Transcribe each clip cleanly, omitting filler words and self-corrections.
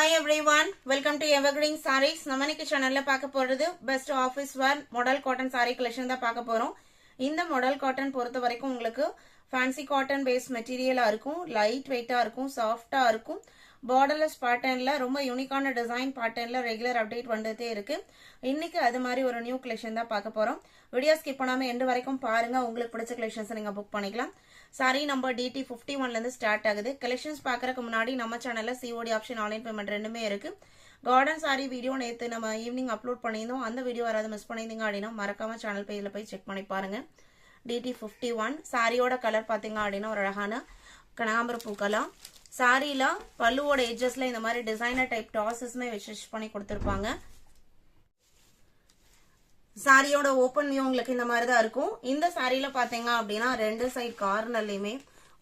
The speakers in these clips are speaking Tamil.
Hi everyone, welcome to Evergreen Sarees. நம்ம இன்னைக்கு சேனல்ல பார்க்க போறது பெஸ்ட் ஆபீஸ் வேர் மாடல் காட்டன் saree கலெக்ஷன் தான் பார்க்க போறோம். இந்த மாடல் காட்டன் பொறுத்த வரைக்கும் உங்களுக்கு ஃபேன்சி காட்டன் பேஸ் மெட்டீரியலா இருக்கும், லைட் வெயிட்டா இருக்கும், சாஃப்ட்டா இருக்கும். பார்டர்லெஸ் பேட்டர்ன்ல ரொம்ப யூனிக்கான டிசைன் பேட்டர்ன்ல ரெகுலர் அப்டேட் வந்துட்டே இருக்கு. இன்னைக்கு அது மாதிரி ஒரு நியூ கலெக்ஷன் தான் பார்க்க போறோம். வீடியோ ஸ்கிப் பண்ணாம எண்ட் வரைக்கும் பாருங்க, உங்களுக்கு பிடிச்ச கலெக்ஷன்ஸ் நீங்க புக் பண்ணிக்கலாம். சாரி நம்பர் DT51 இருந்து ஸ்டார்ட் ஆகுது. கலெக்ஷன்ஸ் பாக்குறதுக்கு முன்னாடி நம்ம சேனல்ல COD ஆப்ஷன் ஆன்லைன் பேமெண்ட் ரெண்டுமே இருக்கு. கார்டன் சாரி வீடியோ நேத்து நம்ம ஈவினிங் அப்லோட் பண்ணியிருந்தோம். அந்த வீடியோ யாராவது மிஸ் பண்ணியிருந்தீங்க அப்படின்னா மறக்காம சேனல் பேஜ்ல போய் செக் பண்ணி பாருங்க. DT51 சாரியோட கலர் பாத்தீங்க அப்படின்னா ஒரு அழகான கனகாம்பர பூ கலர். சாரியில பல்லுவோட எட்ஜஸ்ல இந்த மாதிரி டிசைனர் டைப் டாசஸ்மே வச்சு பண்ணி கொடுத்திருப்பாங்க. சாரியோட ஓபன் வியூ உங்களுக்கு இந்த மாதிரி தான் இருக்கும். இந்த சாரியில பாத்தீங்க அப்படின்னா ரெண்டு சைட் கார்னர்லயுமே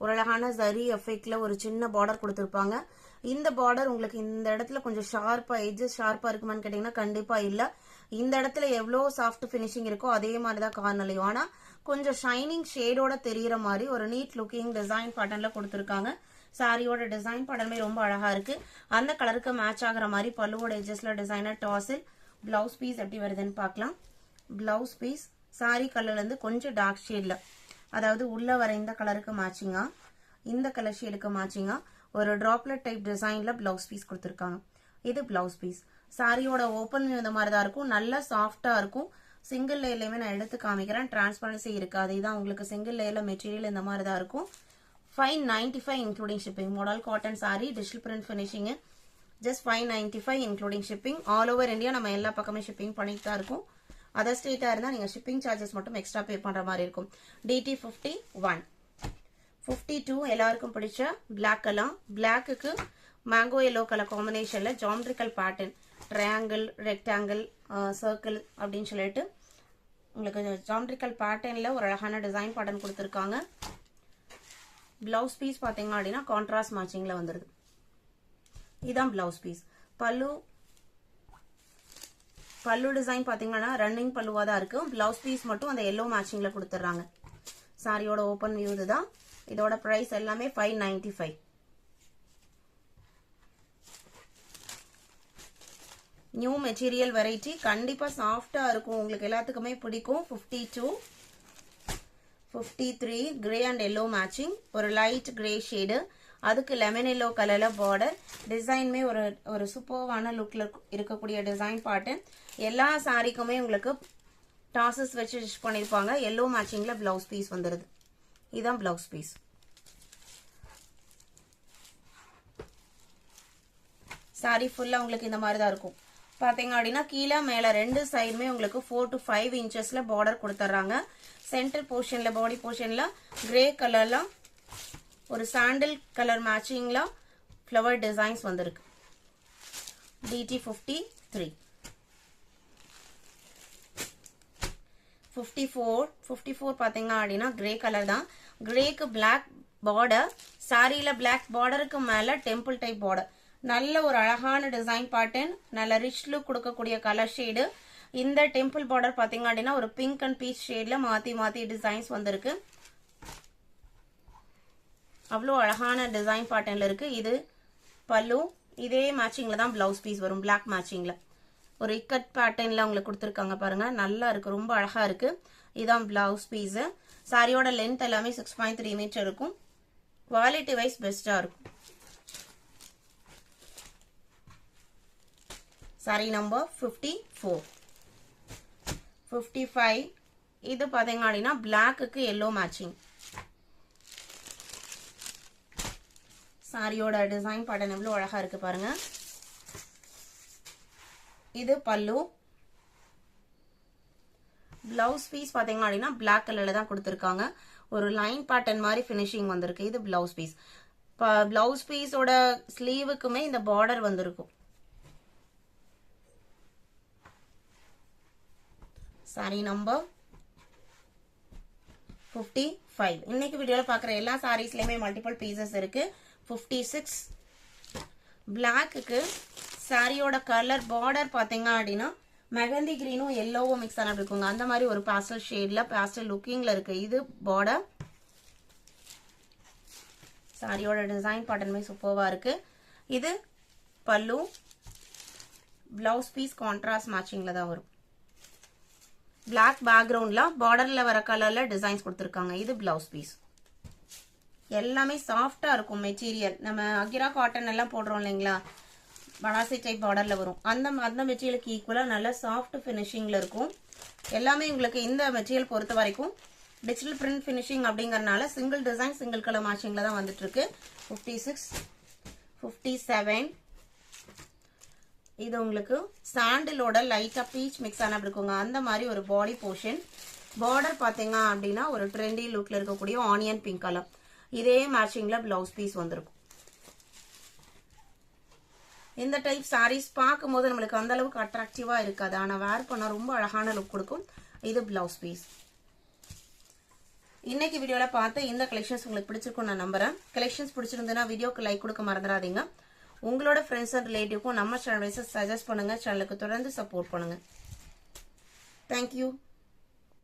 ஒரு அழகான ஜரி எஃபெக்ட்ல ஒரு சின்ன பார்டர் கொடுத்திருப்பாங்க. இந்த பார்டர் உங்களுக்கு இந்த இடத்துல கொஞ்சம் ஷார்ப்பா எட்ஜஸ் ஷார்ப்பா இருக்குமான்னு கேட்டீங்கன்னா கண்டிப்பா இல்ல. இந்த இடத்துல எவ்வளவு சாஃப்ட் பினிஷிங் இருக்கோ அதே மாதிரிதான் கார்னர்லயும், ஆனா கொஞ்சம் ஷைனிங் ஷேடோட தெரியற மாதிரி ஒரு நீட் லுக்கிங் டிசைன் பேட்டர்ன்ல கொடுத்திருக்காங்க. சாரியோட டிசைன் பேட்டர்மே ரொம்ப அழகா இருக்கு. அந்த கலருக்கு மேட்ச் ஆகிற மாதிரி பல்லுவோட எட்ஜஸ்ல டிசைனர் டாசில். பிளவுஸ் பீஸ் எப்படி வருதுன்னு பார்க்கலாம். பிளவுஸ் பீஸ் சாரி கலர்ல இருந்து கொஞ்சம் டார்க் ஷேட்ல, அதாவது உள்ள வர இந்த கலருக்கு மேட்சிங்கா இந்த கலர் ஷேடுக்கு மேட்சிங்கா ஒரு டிராப்லெட் டைப் டிசைன்ல பிளவுஸ் பீஸ் கொடுத்திருக்காங்க. இது பிளவுஸ் பீஸ். சாரியோட ஓபன் இந்த மாதிரி தான் இருக்கும், நல்லா சாஃப்டா இருக்கும். சிங்கிள் லேயர்லயுமே நான் எடுத்து காமிக்கிறேன், டிரான்ஸ்பரன்சி இருக்காது. இதான் உங்களுக்கு சிங்கிள் லேயர்ல மெட்டீரியல் இந்த மாதிரி தான் இருக்கும். 595 including shipping. Model cotton sorry digital print finishing. Just 595 including shipping. All over India நம்ம எல்லா பக்கமே ஷிப்பிங் பண்ணிட்டு தான் இருக்கும். அதர் ஸ்டேட்டா இருந்தா நீங்க ஷிப்பிங் சார்ஜஸ் மட்டும் எக்ஸ்ட்ரா பே பண்ற மாதிரி இருக்கும். DT51 52 எல்லாருக்கும் பிடிச்ச பிளாக் கலர். பிளாக்குக்கு மேங்கோ எல்லோ கலர் காம்பினேஷன்ல geometrical pattern, triangle, rectangle, circle அப்படின்னு சொல்லிட்டு உங்களுக்கு ஜாமெட்ரிக்கல் பேட்டர்ன்ல ஒரு அழகான டிசைன் பேட்டர்ன் கொடுத்திருக்காங்க. பிளவுஸ் பீஸ் பாத்தீங்க அப்படின்னா கான்ட்ராஸ்ட் மேட்சிங்ல வந்துருது. இதான் பிளவுஸ் பீஸ். பல்லு டிசைன் பாத்தீங்கன்னா ரன்னிங் பல்லுவா தான் இருக்கு. பிளவுஸ் பீஸ் மட்டும் அந்த எல்லோ மேட்சிங்ல கொடுத்துறாங்க. சாரியோட ஓபன் வியூ இதுதான். இதோட பிரைஸ் எல்லாமே 595. நியூ மெட்டீரியல் வெரைட்டி, கண்டிப்பா சாஃப்டா இருக்கும், உங்களுக்கு எல்லாத்துக்குமே பிடிக்கும். 52 53 கிரே அண்ட் எல்லோ மேட்சிங், ஒரு லைட் கிரே ஷேடு, அதுக்கு லெமன் எல்லோ கலர்ல பார்டர். டிசைன்மே ஒரு சூப்பர்வான லுக்ல இருக்கக்கூடிய டிசைன் பேட்டர்ன். எல்லா சாரிக்குமே உங்களுக்கு டாசஸ் வச்சு ஸ்டிச் பண்ணிருப்பாங்க. எல்லோ மேட்சிங்ல பிளவுஸ் பீஸ் வந்துருது. இதுதான் பிளவுஸ் பீஸ். சாரி ஃபுல்லா உங்களுக்கு இந்த மாதிரி தான் இருக்கும். பாத்தீங்க அப்படின்னா கீழே மேல ரெண்டு சைடுமே உங்களுக்கு 4 to 5 இன்ச்சஸ்ல பார்டர் கொடுத்துறாங்க. சென்டர் போர்ஷன்ல பாடி போர்ஷன்ல கிரே கலர்ல ஒரு சாண்டல் கலர் மேட்சிங்ல ஃப்ளவர் டிசைன்ஸ் வந்திருக்கு. DT53 54 பாத்தீங்க அப்படின்னா கிரே கலர் தான். கிரேக்கு பிளாக் பார்டர், சாரியில பிளாக் பார்டருக்கு மேல டெம்பிள் டைப் பார்டர். நல்ல ஒரு அழகான டிசைன் பேட்டர்ன், நல்ல ரிச் லுக் கொடுக்கக்கூடிய கலர் ஷேடு. இந்த டெம்பிள் பார்டர் பாத்தீங்க அப்படின்னா ஒரு பிங்க் அண்ட் பீச் ஷேட்ல மாத்தி மாத்தி டிசைன்ஸ் வந்திருக்கு. அவ்வளோ அழகான டிசைன் பேட்டர்ன்ல இருக்கு. இது பல்லு, இதே மேட்சிங்ல தான் பிளவுஸ் பீஸ் வரும். பிளாக் மேட்சிங்ல ஒரு இக்கட் பேட்டர்ன்ல உங்களுக்கு கொடுத்துருக்காங்க பாருங்க, நல்லா இருக்கு, ரொம்ப அழகா இருக்கு. இதான் பிளவுஸ் பீஸ். சாரியோட லென்த் எல்லாமே 6.3 மீட்டர் இருக்கும். குவாலிட்டி வைஸ் பெஸ்டா இருக்கும். சாரி நம்பர் 54 55 இது பாத்தீங்க அப்படின்னா பிளாக்குக்கு எல்லோ மேட்சிங். சாரியோட டிசைன் பேட்டர்ன் எவ்வளவு அழகா இருக்கு பாருங்க. இது பல்லு. பிளவுஸ் பீஸ் பாத்தீங்க அப்படின்னா பிளாக் கலர்ல தான் கொடுத்திருக்காங்க. ஒரு லைன் பேட்டர்ன் மாதிரி பினிஷிங் வந்திருக்கு. இது பிளவுஸ் பீஸ். பிளவுஸ் பீஸோட ஸ்லீவுக்குமே இந்த பார்டர் வந்திருக்கும். Sorry number 55. இன்னைக்கு வீடியோல பாக்குற எல்லா சாரீஸ்லயுமே மல்டிபிள் பீசஸ் இருக்கு. 56 பிளாக்குக்கு சாரியோட கலர் பார்டர் பாத்தீங்க அப்படின்னா மெகந்தி கிரீனும் எல்லோவும் மிக்ஸ் ஆன இருக்குங்க. அந்த மாதிரி ஒரு பாஸ்டல் ஷேட்ல பாஸ்டல் லுக்கிங்ல இருக்கு. இது பார்டர். சாரியோட டிசைன் பேட்டர்னுமே சூப்பர்வா இருக்கு. இது பல்லு, பிளவுஸ் பீஸ் கான்ட்ராஸ்ட் மேட்சிங்ல தான் வரும். பிளாக் பேக்ரவுண்ட்ல பார்டர்ல வர கலர்ல டிசைன்ஸ் கொடுத்துருக்காங்க. இது பிளவுஸ் பீஸ். எல்லாமே சாஃப்டா இருக்கும் மெட்டீரியல். நம்ம அகிரா காட்டன் எல்லாம் போடுறோம் இல்லைங்களா, பனாசி டைப் பார்டர்ல வரும். அந்த மெட்டீரியலுக்கு ஈக்குவலா நல்ல சாஃப்ட் ஃபினிஷிங்ல இருக்கும். எல்லாமே உங்களுக்கு இந்த மெட்டீரியல் பொறுத்த வரைக்கும் டிஜிட்டல் பிரிண்ட் ஃபினிஷிங் அப்படிங்கறனால சிங்கிள் டிசைன் சிங்கிள் கலர் மேட்சிங்ல தான் வந்துட்டு இருக்கு. 56, 57. இது உங்களுக்கு சாண்டிலோட லைட்டா பீச் மிக்ஸ் ஆன இருக்குங்க. அந்த மாதிரி ஒரு பாடி போர்ஷன். பார்டர் பாத்தீங்க அப்படின்னா ஒரு ட்ரெண்டி லுக்ல இருக்கக்கூடிய ஆனியன் பிங்க் கலர். இதே மேட்சிங்ல பிளவுஸ் பீஸ் வந்திருக்கும். இந்த டைப் சாரீஸ் பார்க்கும்போது நம்மளுக்கு அந்த அளவுக்கு அட்ராக்டிவா இருக்காது, ஆனா வேர் பண்ணா ரொம்ப அழகான லுக் கொடுக்கும். இது பிளவுஸ் பீஸ். இன்னைக்கு வீடியோல பார்த்த இந்த கலெக்ஷன்ஸ் உங்களுக்கு பிடிச்சிருக்கும் நான் நம்புறேன். கலெக்ஷன்ஸ் பிடிச்சிருந்ததுன்னா வீடியோக்கு லைக் கொடுக்க மறந்துடாதீங்க. உங்களோட ஃப்ரெண்ட்ஸ் அண்ட் ரிலேட்டிவ்க்கும் நம்ம சேனல் சஜஸ்ட் பண்ணுங்க. சேனலுக்கு தொடர்ந்து சப்போர்ட் பண்ணுங்க. தேங்க்யூ.